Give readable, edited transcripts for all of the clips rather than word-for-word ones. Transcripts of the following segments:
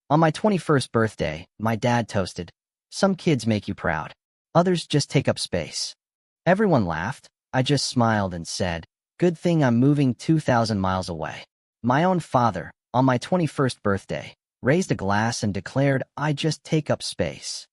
On my 21st birthday, my dad toasted, "Some kids make you proud. Others just take up space." Everyone laughed. I just smiled and said, "Good thing I'm moving 2,000 miles away." My own father, on my 21st birthday, raised a glass and declared, "I just take up space."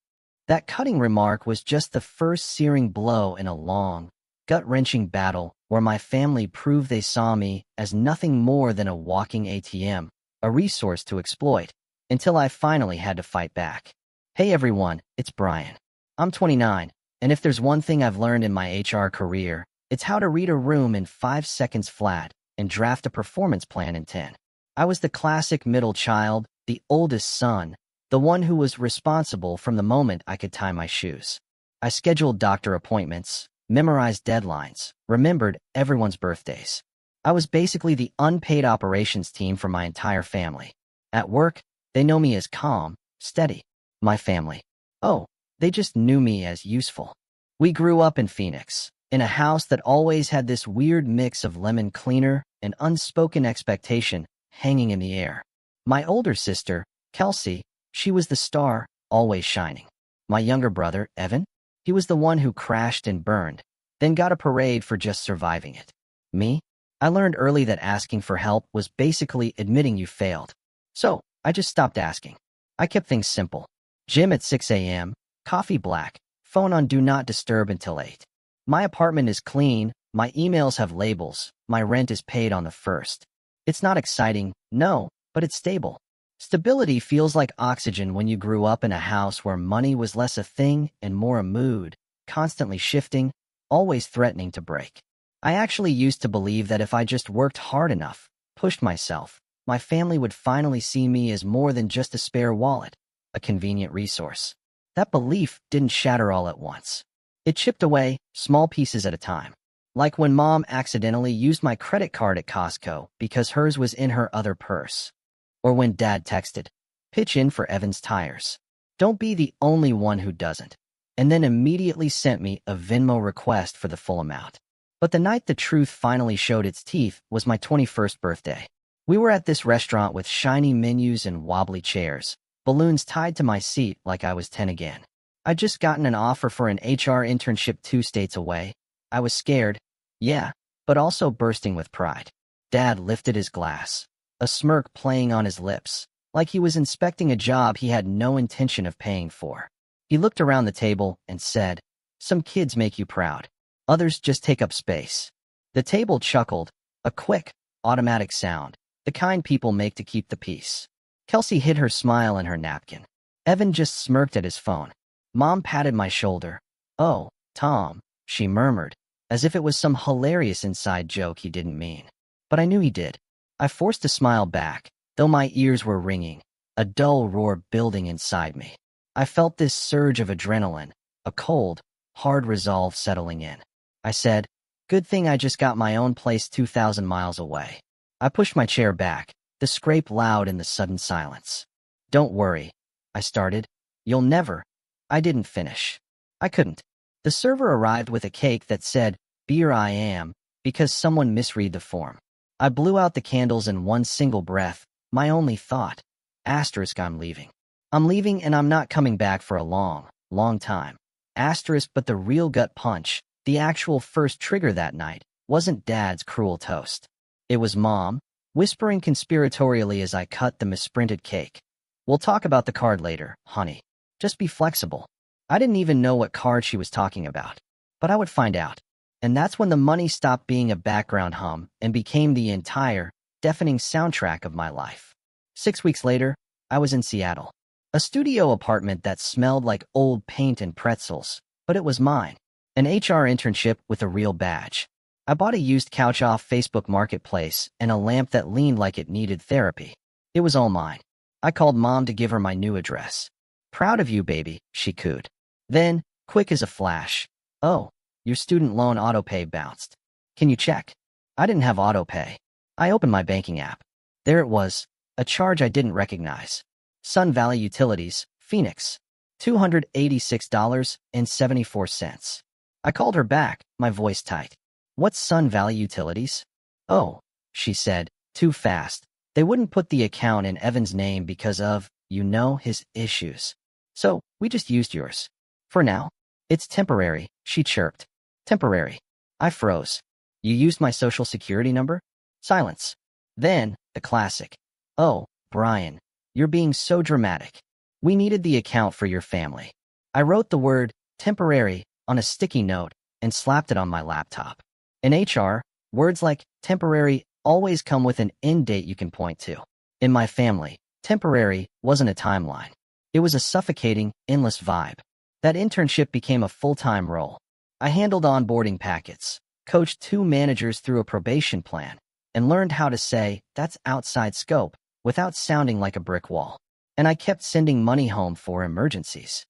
That cutting remark was just the first searing blow in a long, gut-wrenching battle where my family proved they saw me as nothing more than a walking ATM, a resource to exploit, until I finally had to fight back. Hey everyone, it's Brian. I'm 29, and if there's one thing I've learned in my HR career, it's how to read a room in 5 seconds flat and draft a performance plan in 10. I was the classic middle child, the oldest son, the one who was responsible from the moment I could tie my shoes. I scheduled doctor appointments, memorized deadlines, remembered everyone's birthdays. I was basically the unpaid operations team for my entire family. At work, they know me as calm, steady. My family, oh, they just knew me as useful. We grew up in Phoenix, in a house that always had this weird mix of lemon cleaner and unspoken expectation hanging in the air. My older sister, Kelsey, she was the star, always shining. My younger brother, Evan, he was the one who crashed and burned, then got a parade for just surviving it. Me? I learned early that asking for help was basically admitting you failed. So, I just stopped asking. I kept things simple. Gym at 6 a.m., coffee black, phone on Do Not Disturb until 8. My apartment is clean, my emails have labels, my rent is paid on the 1st. It's not exciting, no, but it's stable. Stability feels like oxygen when you grew up in a house where money was less a thing and more a mood, constantly shifting, always threatening to break. I actually used to believe that if I just worked hard enough, pushed myself, my family would finally see me as more than just a spare wallet, a convenient resource. That belief didn't shatter all at once. It chipped away, small pieces at a time. Like when Mom accidentally used my credit card at Costco because hers was in her other purse. Or when Dad texted, "Pitch in for Evan's tires. Don't be the only one who doesn't." And then immediately sent me a Venmo request for the full amount. But the night the truth finally showed its teeth was my 21st birthday. We were at this restaurant with shiny menus and wobbly chairs, balloons tied to my seat like I was 10 again. I'd just gotten an offer for an HR internship 2 states away. I was scared, yeah, but also bursting with pride. Dad lifted his glass, a smirk playing on his lips, like he was inspecting a job he had no intention of paying for. He looked around the table and said, "Some kids make you proud. Others just take up space." The table chuckled, a quick, automatic sound, the kind people make to keep the peace. Kelsey hid her smile in her napkin. Evan just smirked at his phone. Mom patted my shoulder. "Oh, Tom," she murmured, as if it was some hilarious inside joke he didn't mean. But I knew he did. I forced a smile back, though my ears were ringing, a dull roar building inside me. I felt this surge of adrenaline, a cold, hard resolve settling in. I said, "Good thing I just got my own place 2,000 miles away." I pushed my chair back, the scrape loud in the sudden silence. "Don't worry," I started. "You'll never." I didn't finish. I couldn't. The server arrived with a cake that said, "Beer I am," because someone misread the form. I blew out the candles in one single breath, my only thought. Asterisk, I'm leaving. I'm leaving and I'm not coming back for a long, long time. Asterisk, but the real gut punch, the actual first trigger that night, wasn't Dad's cruel toast. It was Mom, whispering conspiratorially as I cut the misprinted cake. "We'll talk about the card later, honey. Just be flexible." I didn't even know what card she was talking about, but I would find out. And that's when the money stopped being a background hum and became the entire, deafening soundtrack of my life. 6 weeks later, I was in Seattle. A studio apartment that smelled like old paint and pretzels, but it was mine. An HR internship with a real badge. I bought a used couch off Facebook Marketplace and a lamp that leaned like it needed therapy. It was all mine. I called Mom to give her my new address. "Proud of you, baby," she cooed. Then, quick as a flash, "Oh, your student loan autopay bounced. Can you check?" I didn't have autopay. I opened my banking app. There it was, a charge I didn't recognize. Sun Valley Utilities, Phoenix, $286.74. I called her back, my voice tight. "What's Sun Valley Utilities?" "Oh," she said, too fast. "They wouldn't put the account in Evan's name because of, his issues. So, we just used yours. For now. It's temporary, she chirped. Temporary. I froze. You used my social security number? Silence. Then, the classic. Oh, Brian, you're being so dramatic. We needed the account for your family. I wrote the word temporary on a sticky note and slapped it on my laptop. In HR, words like temporary always come with an end date you can point to. In my family, temporary wasn't a timeline. It was a suffocating, endless vibe. That internship became a full-time role. I handled onboarding packets, coached 2 managers through a probation plan, and learned how to say, "That's outside scope," without sounding like a brick wall. And I kept sending money home for emergencies.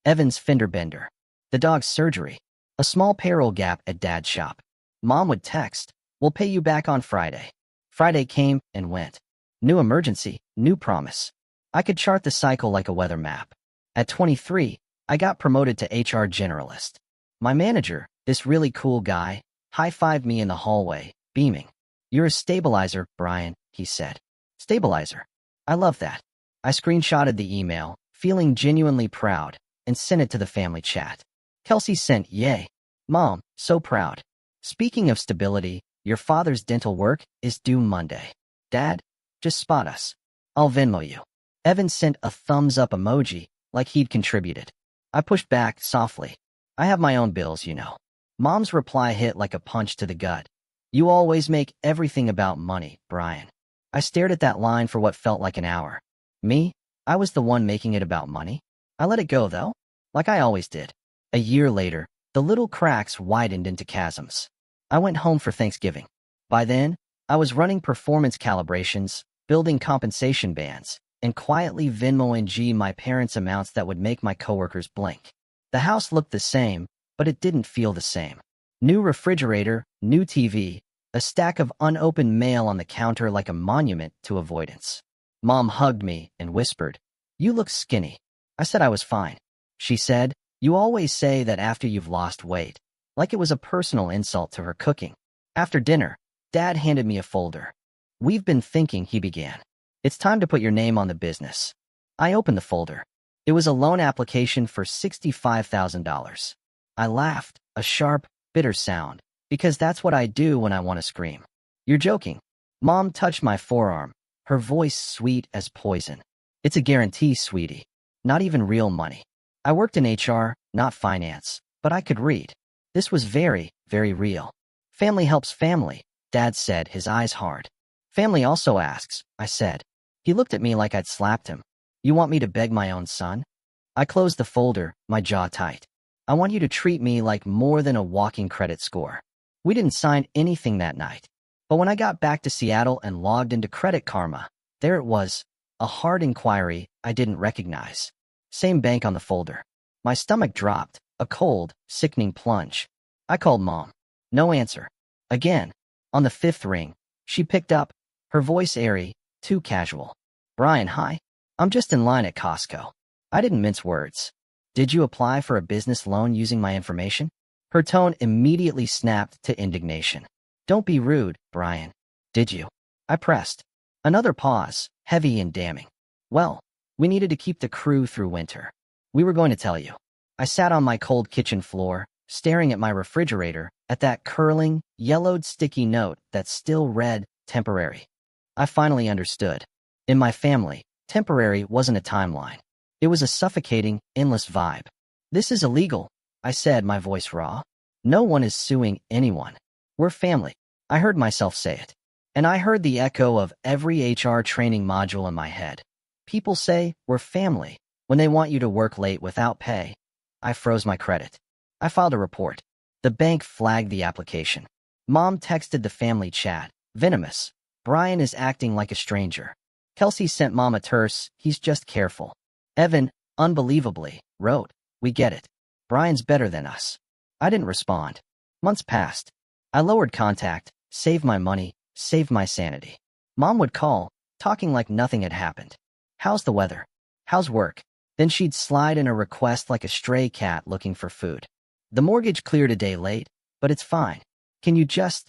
Evan's fender bender. The dog's surgery. A small payroll gap at Dad's shop. Mom would text, "We'll pay you back on Friday." Friday came and went. New emergency, new promise. I could chart the cycle like a weather map. At 23, I got promoted to HR generalist. My manager, this really cool guy, high-fived me in the hallway, beaming. "You're a stabilizer, Brian," he said. Stabilizer. I love that. I screenshotted the email, feeling genuinely proud, and sent it to the family chat. Kelsey sent, "Yay. Mom, so proud. Speaking of stability, your father's dental work is due Monday. Dad, just spot us. I'll Venmo you." Evan sent a thumbs-up emoji, like he'd contributed. I pushed back softly. "I have my own bills, you know." Mom's reply hit like a punch to the gut. "You always make everything about money, Brian." I stared at that line for what felt like an hour. Me? I was the one making it about money? I let it go, though, like I always did. A year later, the little cracks widened into chasms. I went home for Thanksgiving. By then, I was running performance calibrations, building compensation bands, and quietly Venmoing my parents amounts that would make my coworkers blink. The house looked the same, but it didn't feel the same. New refrigerator, new TV, a stack of unopened mail on the counter like a monument to avoidance. Mom hugged me and whispered, "You look skinny." I said I was fine. She said, "You always say that after you've lost weight," like it was a personal insult to her cooking. After dinner, Dad handed me a folder. "We've been thinking," he began. "It's time to put your name on the business." I opened the folder. It was a loan application for $65,000. I laughed, a sharp, bitter sound, because that's what I do when I want to scream. "You're joking." Mom touched my forearm, her voice sweet as poison. "It's a guarantee, sweetie. Not even real money." I worked in HR, not finance, but I could read. This was very, very real. "Family helps family," Dad said, his eyes hard. "Family also asks," I said. He looked at me like I'd slapped him. "You want me to beg my own son?" I closed the folder, my jaw tight. "I want you to treat me like more than a walking credit score." We didn't sign anything that night. But when I got back to Seattle and logged into Credit Karma, there it was, a hard inquiry I didn't recognize. Same bank on the folder. My stomach dropped, a cold, sickening plunge. I called Mom. No answer. Again. On the 5th ring, she picked up, her voice airy, too casual. "Brian, hi. I'm just in line at Costco." I didn't mince words. "Did you apply for a business loan using my information?" Her tone immediately snapped to indignation. "Don't be rude, Brian." "Did you?" I pressed. Another pause, heavy and damning. "Well, we needed to keep the crew through winter. We were going to tell you." I sat on my cold kitchen floor, staring at my refrigerator, at that curling, yellowed sticky note that still read, "Temporary." I finally understood. In my family, temporary wasn't a timeline. It was a suffocating, endless vibe. "This is illegal," I said, my voice raw. "No one is suing anyone. We're family." I heard myself say it. And I heard the echo of every HR training module in my head. People say we're family when they want you to work late without pay. I froze my credit. I filed a report. The bank flagged the application. Mom texted the family chat, venomous. "Brian is acting like a stranger." Kelsey sent Mom a terse, "He's just careful." Evan, unbelievably, wrote, "We get it. Brian's better than us." I didn't respond. Months passed. I lowered contact, saved my money, saved my sanity. Mom would call, talking like nothing had happened. "How's the weather? How's work?" Then she'd slide in a request like a stray cat looking for food. "The mortgage cleared a day late, but it's fine. Can you just,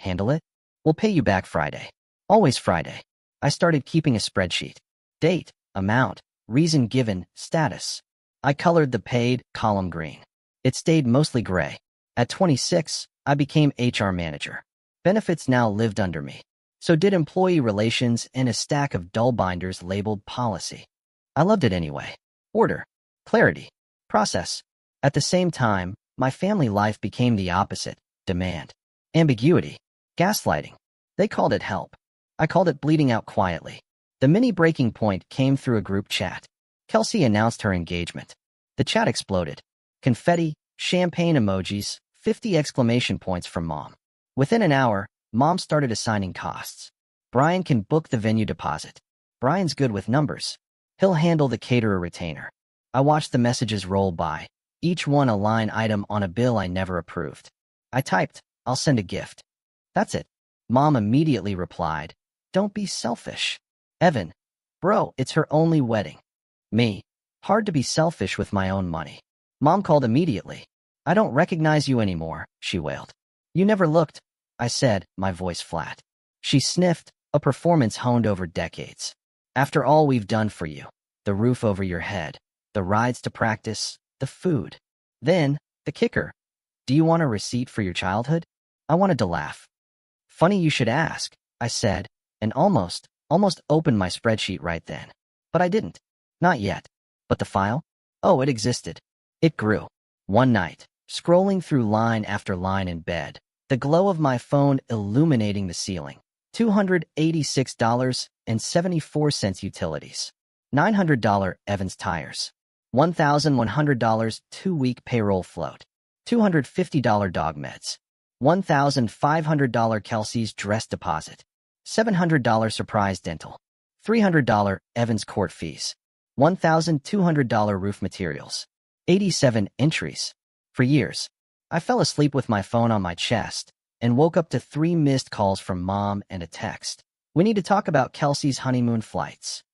handle it? We'll pay you back Friday." Always Friday. I started keeping a spreadsheet. Date, amount, reason given, status. I colored the paid column green. It stayed mostly gray. At 26, I became HR manager. Benefits now lived under me. So did employee relations and a stack of dull binders labeled policy. I loved it anyway. Order, clarity, process. At the same time, my family life became the opposite: demand, ambiguity, gaslighting. They called it help. I called it bleeding out quietly. The mini breaking point came through a group chat. Kelsey announced her engagement. The chat exploded. Confetti, champagne emojis, 50 exclamation points from Mom. Within an hour, Mom started assigning costs. Brian can book the venue deposit. Brian's good with numbers. He'll handle the caterer retainer. I watched the messages roll by, each one a line item on a bill I never approved. I typed, "I'll send a gift." That's it. Mom immediately replied, "Don't be selfish." Evan, bro, it's her only wedding. Me, hard to be selfish with my own money. Mom called immediately. "I don't recognize you anymore," she wailed. "You never looked," I said, my voice flat. She sniffed, a performance honed over decades. "After all we've done for you, the roof over your head, the rides to practice, the food. Then, the kicker. Do you want a receipt for your childhood?" I wanted to laugh. "Funny you should ask," I said, and almost opened my spreadsheet right then. But I didn't. Not yet. But the file? Oh, it existed. It grew. One night, scrolling through line after line in bed, the glow of my phone illuminating the ceiling. $286.74 utilities. $900 Evans tires. $1,100 2-week payroll float. $250 dog meds. $1,500 Kelsey's dress deposit. $700 surprise dental. $300 Evans court fees. $1,200 roof materials. 87 entries. For years, I fell asleep with my phone on my chest and woke up to 3 missed calls from Mom and a text. "We need to talk about Kelsey's honeymoon flights."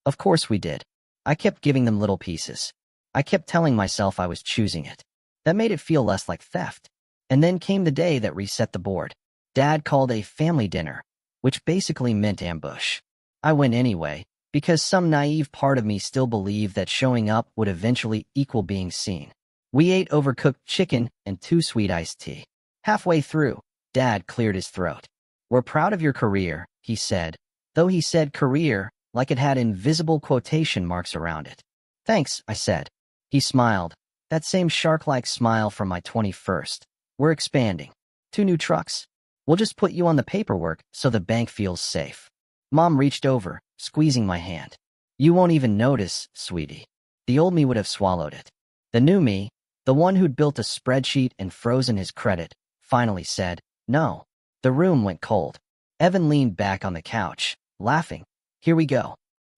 Of course we did. I kept giving them little pieces. I kept telling myself I was choosing it. That made it feel less like theft. And then came the day that reset the board. Dad called a family dinner, which basically meant ambush. I went anyway, because some naive part of me still believed that showing up would eventually equal being seen. We ate overcooked chicken and 2 sweet iced tea. Halfway through, Dad cleared his throat. "We're proud of your career," he said, though he said career like it had invisible quotation marks around it. "Thanks," I said. He smiled, that same shark-like smile from my 21st. "We're expanding. 2 new trucks. We'll just put you on the paperwork so the bank feels safe." Mom reached over, squeezing my hand. "You won't even notice, sweetie." The old me would have swallowed it. The new me, the one who'd built a spreadsheet and frozen his credit, finally said, "No." The room went cold. Evan leaned back on the couch, laughing. "Here we go."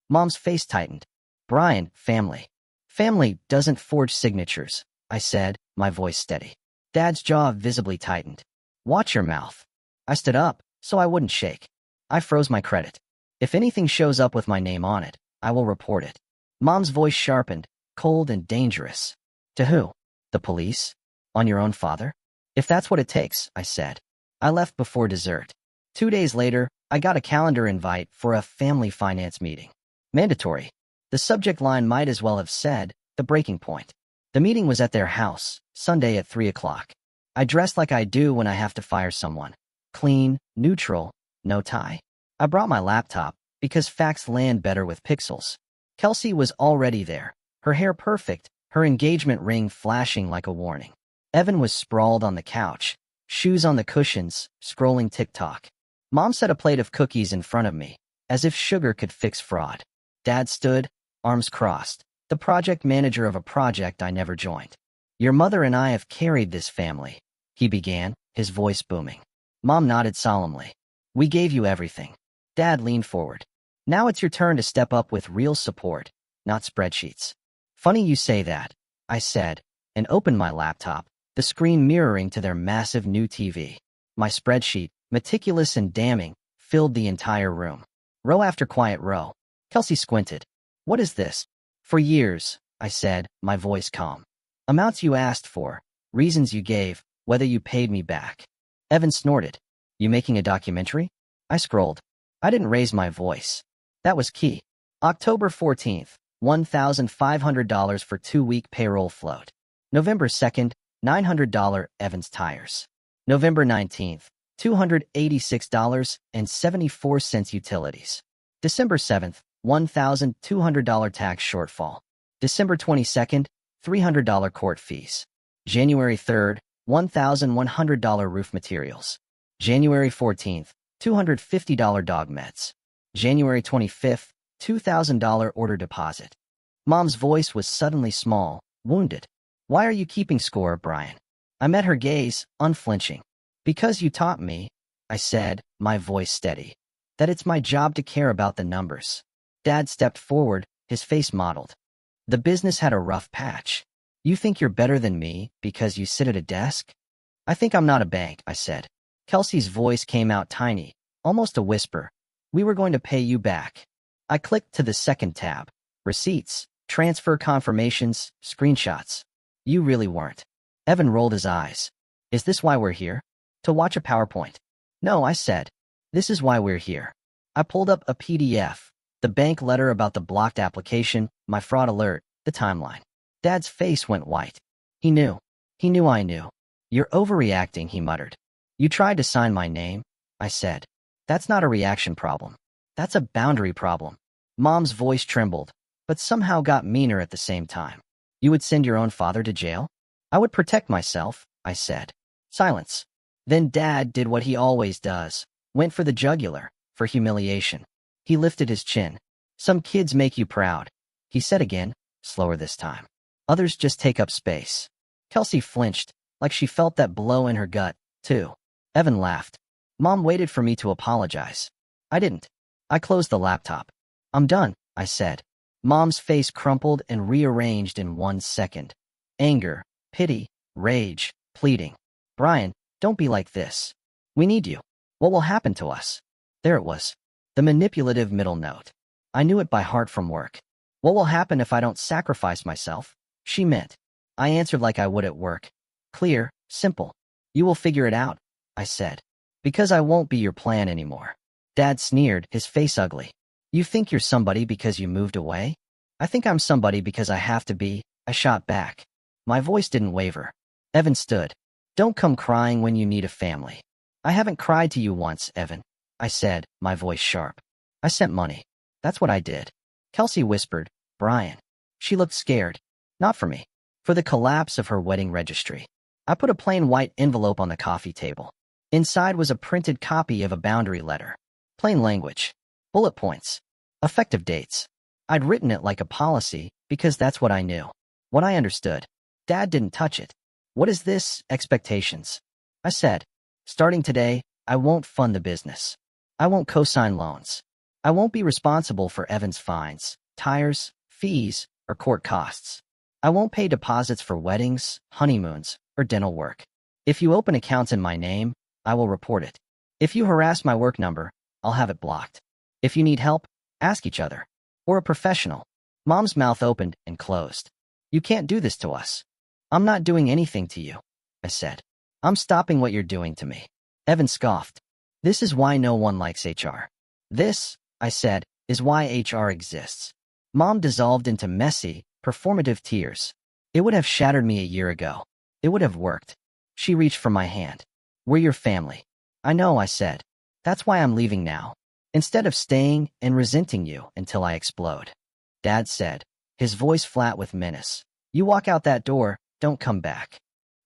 Mom's face tightened. "Brian, family. Family doesn't forge signatures," I said, my voice steady. Dad's jaw visibly tightened. "Watch your mouth." I stood up, so I wouldn't shake. I froze my credit. "If anything shows up with my name on it, I will report it." Mom's voice sharpened, cold and dangerous. "To who? The police? On your own father?" "If that's what it takes," I said. I left before dessert. 2 days later, I got a calendar invite for a family finance meeting. Mandatory. The subject line might as well have said, "The breaking point." The meeting was at their house, Sunday at 3 o'clock. I dressed like I do when I have to fire someone. Clean, neutral, no tie. I brought my laptop, because facts land better with pixels. Kelsey was already there, her hair perfect, her engagement ring flashing like a warning. Evan was sprawled on the couch, shoes on the cushions, scrolling TikTok. Mom set a plate of cookies in front of me, as if sugar could fix fraud. Dad stood, arms crossed, the project manager of a project I never joined. "Your mother and I have carried this family," he began, his voice booming. Mom nodded solemnly. "We gave you everything." Dad leaned forward. "Now it's your turn to step up with real support, not spreadsheets." "Funny you say that," I said, and opened my laptop, the screen mirroring to their massive new TV. My spreadsheet, meticulous and damning, filled the entire room. Row after quiet row. Kelsey squinted. "What is this?" "For years," I said, my voice calm. "Amounts you asked for, reasons you gave, whether you paid me back." Evan snorted. "You making a documentary?" I scrolled. I didn't raise my voice. That was key. October 14th, $1,500 for 2-week payroll float. November 2nd, $900 Evans tires. November 19th, $286.74 utilities. December 7th, $1,200 tax shortfall. December 22nd, $300 court fees. January 3rd, $1,100 roof materials. January 14th, $250 dog meds. January 25th, $2,000 order deposit. Mom's voice was suddenly small, wounded. Why are you keeping score, Brian? I met her gaze, unflinching. Because you taught me, I said, my voice steady, that it's my job to care about the numbers. Dad stepped forward, his face mottled. The business had a rough patch. You think you're better than me because you sit at a desk? I think I'm not a bank, I said. Kelsey's voice came out tiny, almost a whisper. We were going to pay you back. I clicked to the second tab. Receipts, transfer confirmations, screenshots. You really weren't. Evan rolled his eyes. Is this why we're here? To watch a PowerPoint? No, I said. This is why we're here. I pulled up a PDF, the bank letter about the blocked application, my fraud alert, the timeline. Dad's face went white. He knew. He knew I knew. You're overreacting, he muttered. You tried to sign my name, I said. That's not a reaction problem. That's a boundary problem. Mom's voice trembled, but somehow got meaner at the same time. You would send your own father to jail? I would protect myself, I said. Silence. Then Dad did what he always does, went for the jugular, for humiliation. He lifted his chin. Some kids make you proud, he said again, slower this time. Others just take up space. Kelsey flinched, like she felt that blow in her gut, too. Evan laughed. Mom waited for me to apologize. I didn't. I closed the laptop. I'm done, I said. Mom's face crumpled and rearranged in 1 second. Anger, pity, rage, pleading. Brian, don't be like this. We need you. What will happen to us? There it was. The manipulative middle note. I knew it by heart from work. What will happen if I don't sacrifice myself? She meant. I answered like I would at work. Clear, simple. You will figure it out, I said. Because I won't be your plan anymore. Dad sneered, his face ugly. You think you're somebody because you moved away? I think I'm somebody because I have to be, I shot back. My voice didn't waver. Evan stood. Don't come crying when you need a family. I haven't cried to you once, Evan, I said, my voice sharp. I sent money. That's what I did. Kelsey whispered, Brian. She looked scared. Not for me. For the collapse of her wedding registry. I put a plain white envelope on the coffee table. Inside was a printed copy of a boundary letter. Plain language. Bullet points. Effective dates. I'd written it like a policy because that's what I knew. What I understood. Dad didn't touch it. What is this? Expectations. I said. Starting today, I won't fund the business. I won't co-sign loans. I won't be responsible for Evan's fines, tires, fees, or court costs. I won't pay deposits for weddings, honeymoons, or dental work. If you open accounts in my name, I will report it. If you harass my work number, I'll have it blocked. If you need help, ask each other. Or a professional. Mom's mouth opened and closed. You can't do this to us. I'm not doing anything to you, I said. I'm stopping what you're doing to me. Evan scoffed. This is why no one likes HR. This, I said, is why HR exists. Mom dissolved into messy, performative tears. It would have shattered me a year ago. It would have worked. She reached for my hand. We're your family. I know, I said. That's why I'm leaving now. Instead of staying and resenting you until I explode. Dad said, his voice flat with menace. You walk out that door, don't come back.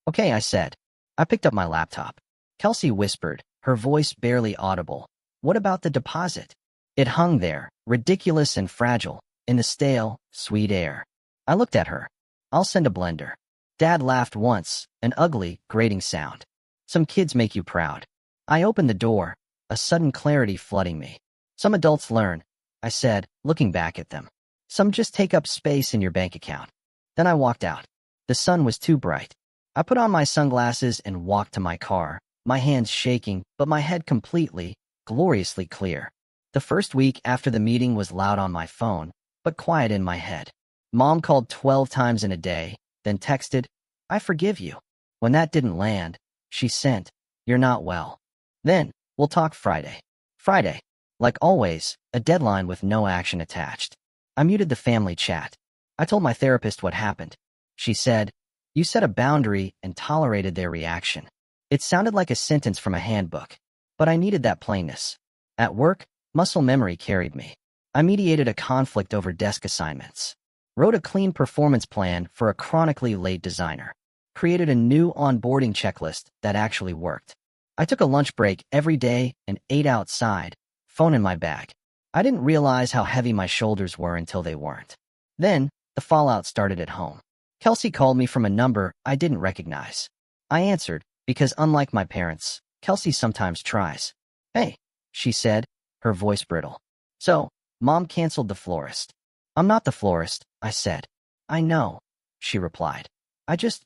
Okay, I said. I picked up my laptop. Kelsey whispered, her voice barely audible. What about the deposit? It hung there, ridiculous and fragile, in the stale, sweet air. I looked at her. I'll send a blender. Dad laughed once, an ugly, grating sound. Some kids make you proud. I opened the door, a sudden clarity flooding me. Some adults learn, I said, looking back at them. Some just take up space in your bank account. Then I walked out. The sun was too bright. I put on my sunglasses and walked to my car, my hands shaking, but my head completely, gloriously clear. The first week after the meeting was loud on my phone, but quiet in my head. Mom called 12 times in a day, then texted, I forgive you. When that didn't land, she sent, you're not well. Then, we'll talk Friday. Friday. Like always, a deadline with no action attached. I muted the family chat. I told my therapist what happened. She said, "You set a boundary and tolerated their reaction." It sounded like a sentence from a handbook, but I needed that plainness. At work, muscle memory carried me. I mediated a conflict over desk assignments, wrote a clean performance plan for a chronically late designer, created a new onboarding checklist that actually worked. I took a lunch break every day and ate outside, phone in my bag. I didn't realize how heavy my shoulders were until they weren't. Then, the fallout started at home. Kelsey called me from a number I didn't recognize. I answered, because unlike my parents, Kelsey sometimes tries. "Hey," she said, her voice brittle. "So, Mom canceled the florist." "I'm not the florist," I said. "I know," she replied.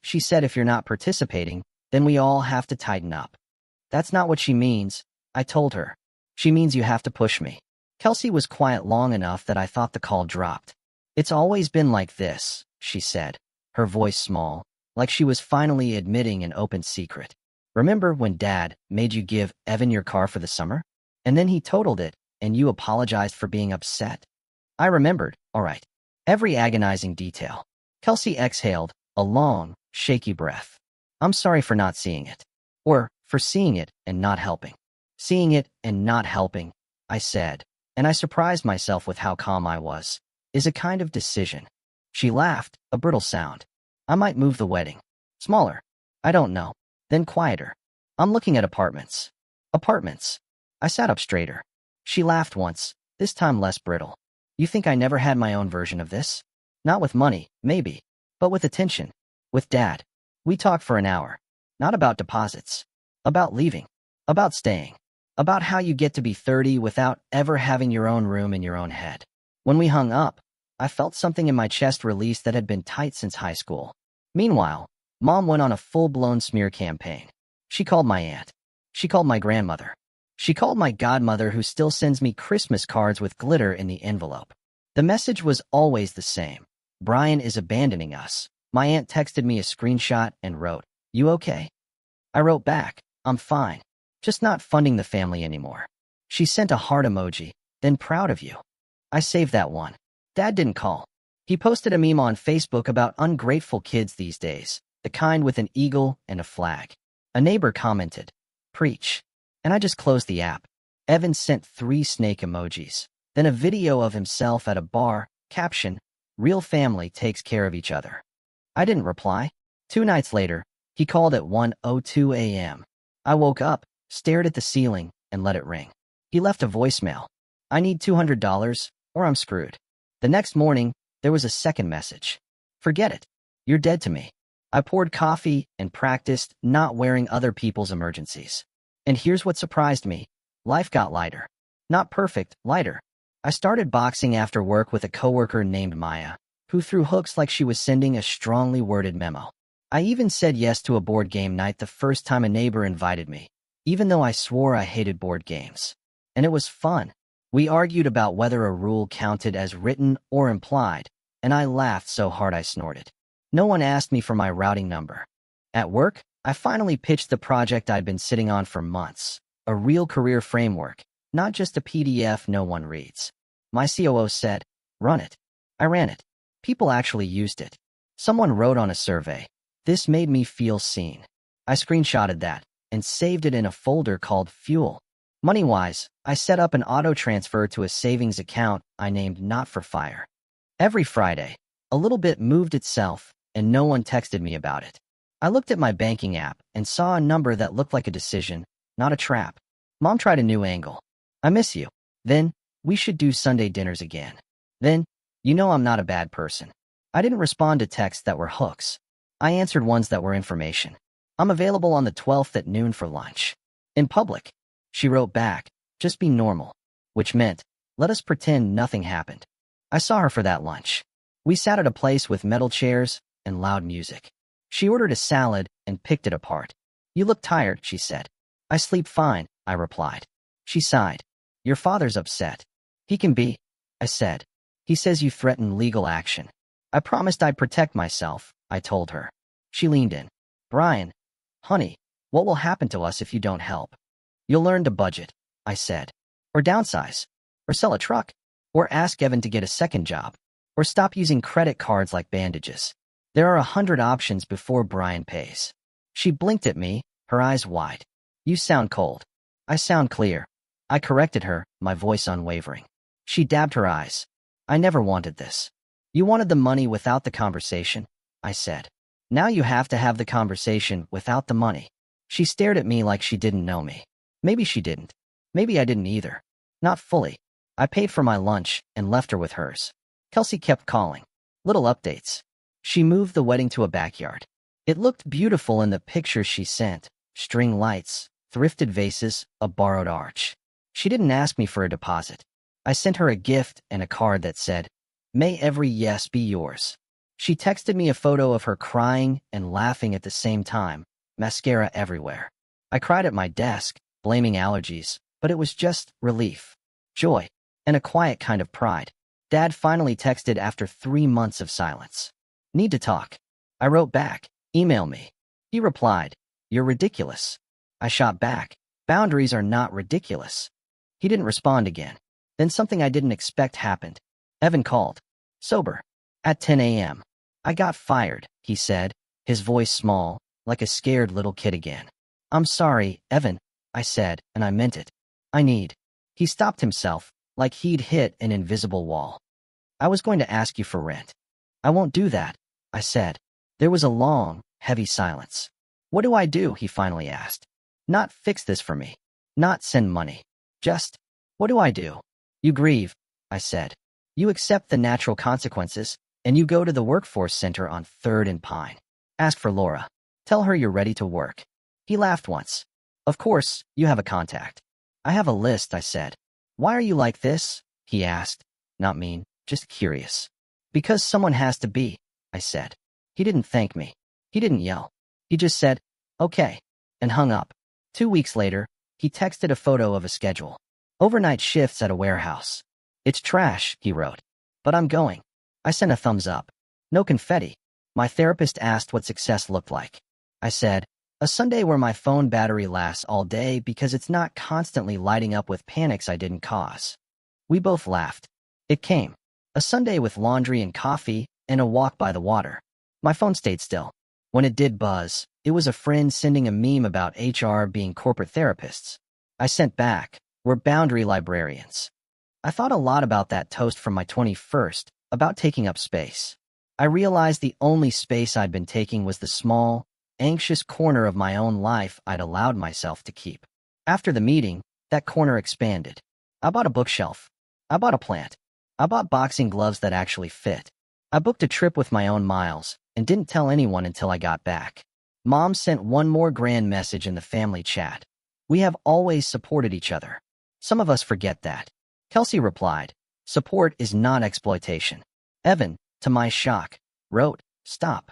She said if you're not participating, then we all have to tighten up." "That's not what she means," I told her. "She means you have to push me." Kelsey was quiet long enough that I thought the call dropped. "It's always been like this," she said, her voice small, like she was finally admitting an open secret. "Remember when Dad made you give Evan your car for the summer? And then he totaled it, and you apologized for being upset?" I remembered, all right, every agonizing detail. Kelsey exhaled, a long, shaky breath. "I'm sorry for not seeing it. Or, for seeing it and not helping." "Seeing it and not helping," I said, and I surprised myself with how calm I was, "is a kind of decision." She laughed, a brittle sound. "I might move the wedding. Smaller. I don't know." Then quieter. "I'm looking at apartments." "Apartments." I sat up straighter. She laughed once, this time less brittle. "You think I never had my own version of this? Not with money, maybe, but with attention. With Dad. We talked for an hour. Not about deposits. About leaving. About staying. About how you get to be 30 without ever having your own room in your own head." When we hung up, I felt something in my chest release that had been tight since high school. Meanwhile, Mom went on a full-blown smear campaign. She called my aunt. She called my grandmother. She called my godmother, who still sends me Christmas cards with glitter in the envelope. The message was always the same. "Brian is abandoning us." My aunt texted me a screenshot and wrote, "You okay?" I wrote back, "I'm fine. Just not funding the family anymore." She sent a heart emoji, then "proud of you." I saved that one. Dad didn't call. He posted a meme on Facebook about ungrateful kids these days, the kind with an eagle and a flag. A neighbor commented, "Preach." And I just closed the app. Evan sent 3 snake emojis, then a video of himself at a bar, caption, "Real family takes care of each other." I didn't reply. 2 nights later, he called at 1:02 a.m. I woke up, stared at the ceiling, and let it ring. He left a voicemail. "I need $200 or I'm screwed." The next morning, there was a second message. "Forget it. You're dead to me." I poured coffee and practiced not wearing other people's emergencies. And here's what surprised me. Life got lighter. Not perfect, lighter. I started boxing after work with a coworker named Maya, who threw hooks like she was sending a strongly worded memo. I even said yes to a board game night the first time a neighbor invited me, even though I swore I hated board games. And it was fun. We argued about whether a rule counted as written or implied, and I laughed so hard I snorted. No one asked me for my routing number. At work, I finally pitched the project I'd been sitting on for months, a real career framework, not just a PDF no one reads. My COO said, "Run it." I ran it. People actually used it. Someone wrote on a survey, "This made me feel seen." I screenshotted that and saved it in a folder called Fuel. Money-wise, I set up an auto transfer to a savings account I named Not for Fire. Every Friday, a little bit moved itself, and no one texted me about it. I looked at my banking app and saw a number that looked like a decision, not a trap. Mom tried a new angle. "I miss you." Then, "We should do Sunday dinners again." Then, "You know I'm not a bad person." I didn't respond to texts that were hooks. I answered ones that were information. "I'm available on the 12th at noon for lunch." In public. She wrote back, "Just be normal." Which meant, let us pretend nothing happened. I saw her for that lunch. We sat at a place with metal chairs and loud music. She ordered a salad and picked it apart. "You look tired," she said. "I sleep fine," I replied. She sighed. "Your father's upset." "He can be," I said. "He says you threaten legal action." I promised I'd protect myself, I told her. She leaned in. "Brian, honey, what will happen to us if you don't help?" "You'll learn to budget," I said. "Or downsize. Or sell a truck." Or ask Evan to get a second job. Or stop using credit cards like bandages. There are 100 options before Brian pays. She blinked at me, her eyes wide. You sound cold. I sound clear. I corrected her, my voice unwavering. She dabbed her eyes. I never wanted this. You wanted the money without the conversation, I said. Now you have to have the conversation without the money. She stared at me like she didn't know me. Maybe she didn't. Maybe I didn't either. Not fully. I paid for my lunch and left her with hers. Kelsey kept calling. Little updates. She moved the wedding to a backyard. It looked beautiful in the pictures she sent. String lights, thrifted vases, a borrowed arch. She didn't ask me for a deposit. I sent her a gift and a card that said, "May every yes be yours." She texted me a photo of her crying and laughing at the same time, mascara everywhere. I cried at my desk, blaming allergies, but it was just relief, joy, and a quiet kind of pride. Dad finally texted after 3 months of silence. Need to talk. I wrote back, email me. He replied, you're ridiculous. I shot back, boundaries are not ridiculous. He didn't respond again. Then something I didn't expect happened. Evan called. Sober. At 10 a.m. I got fired, he said, his voice small, like a scared little kid again. I'm sorry, Evan, I said, and I meant it. I need. He stopped himself, like he'd hit an invisible wall. I was going to ask you for rent. I won't do that, I said. There was a long, heavy silence. What do I do, he finally asked. Not fix this for me. Not send money. Just, what do I do? You grieve, I said. You accept the natural consequences, and you go to the workforce center on 3rd and Pine. Ask for Laura. Tell her you're ready to work. He laughed once. Of course, you have a contact. I have a list, I said. Why are you like this? He asked. Not mean, just curious. Because someone has to be, I said. He didn't thank me. He didn't yell. He just said, okay, and hung up. 2 weeks later, he texted a photo of a schedule. Overnight shifts at a warehouse. It's trash, he wrote. But I'm going. I sent a thumbs up. No confetti. My therapist asked what success looked like. I said, a Sunday where my phone battery lasts all day because it's not constantly lighting up with panics I didn't cause. We both laughed. It came. A Sunday with laundry and coffee and a walk by the water. My phone stayed still. When it did buzz, it was a friend sending a meme about HR being corporate therapists. I sent back, we're boundary librarians. I thought a lot about that toast from my 21st, about taking up space. I realized the only space I'd been taking was the small, anxious corner of my own life I'd allowed myself to keep. After the meeting, that corner expanded. I bought a bookshelf. I bought a plant. I bought boxing gloves that actually fit. I booked a trip with my own miles and didn't tell anyone until I got back. Mom sent one more grand message in the family chat. We have always supported each other. Some of us forget that. Kelsey replied, support is not exploitation. Evan, to my shock, wrote, stop.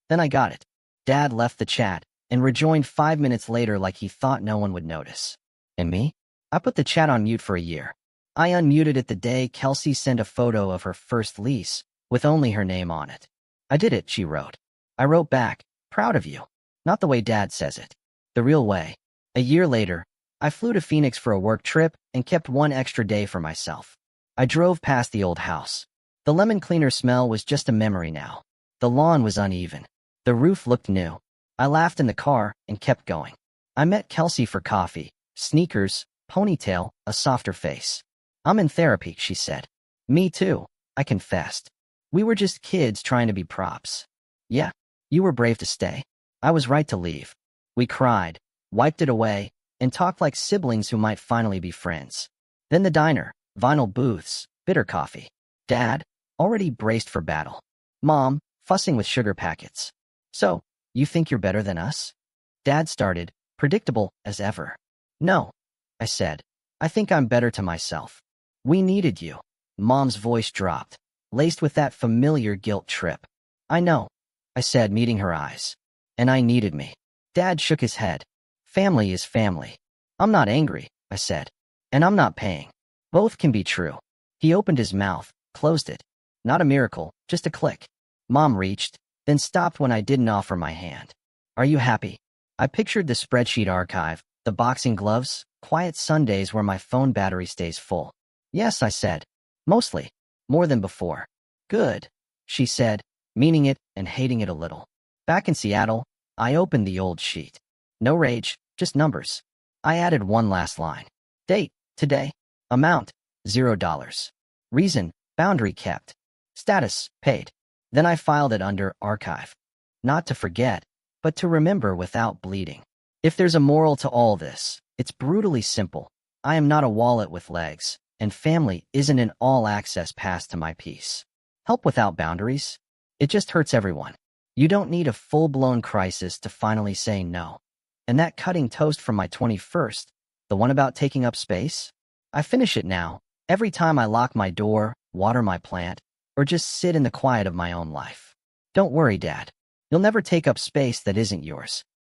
Then I got it. Dad left the chat and rejoined 5 minutes later like he thought no one would notice. And me? I put the chat on mute for a year. I unmuted it the day Kelsey sent a photo of her first lease, with only her name on it. I did it, she wrote. I wrote back, proud of you. Not the way Dad says it. The real way. A year later, I flew to Phoenix for a work trip and kept 1 extra day for myself. I drove past the old house. The lemon cleaner smell was just a memory now. The lawn was uneven. The roof looked new. I laughed in the car and kept going. I met Kelsey for coffee, sneakers, ponytail, a softer face. I'm in therapy, she said. Me too, I confessed. We were just kids trying to be props. Yeah, you were brave to stay. I was right to leave. We cried, wiped it away, and talked like siblings who might finally be friends. Then the diner, vinyl booths, bitter coffee. Dad, already braced for battle. Mom, fussing with sugar packets. So, you think you're better than us? Dad started, predictable as ever. No, I said. I think I'm better to myself. We needed you. Mom's voice dropped, laced with that familiar guilt trip. I know, I said, meeting her eyes. And I needed me. Dad shook his head. Family is family. I'm not angry, I said. And I'm not paying. Both can be true. He opened his mouth, closed it. Not a miracle, just a click. Mom reached, then stopped when I didn't offer my hand. Are you happy? I pictured the spreadsheet archive, the boxing gloves, quiet Sundays where my phone battery stays full. Yes, I said. Mostly. More than before. Good, she said, meaning it and hating it a little. Back in Seattle, I opened the old sheet. No rage, just numbers. I added one last line. Date, today. Amount, $0. Reason, boundary kept. Status, paid. Then I filed it under archive. Not to forget, but to remember without bleeding. If there's a moral to all this, it's brutally simple. I am not a wallet with legs, and family isn't an all-access pass to my peace. Help without boundaries? It just hurts everyone. You don't need a full-blown crisis to finally say no. And that cutting toast from my 21st, the one about taking up space? I finish it now, every time I lock my door, water my plant, or just sit in the quiet of my own life. Don't worry, Dad. You'll never take up space that isn't yours.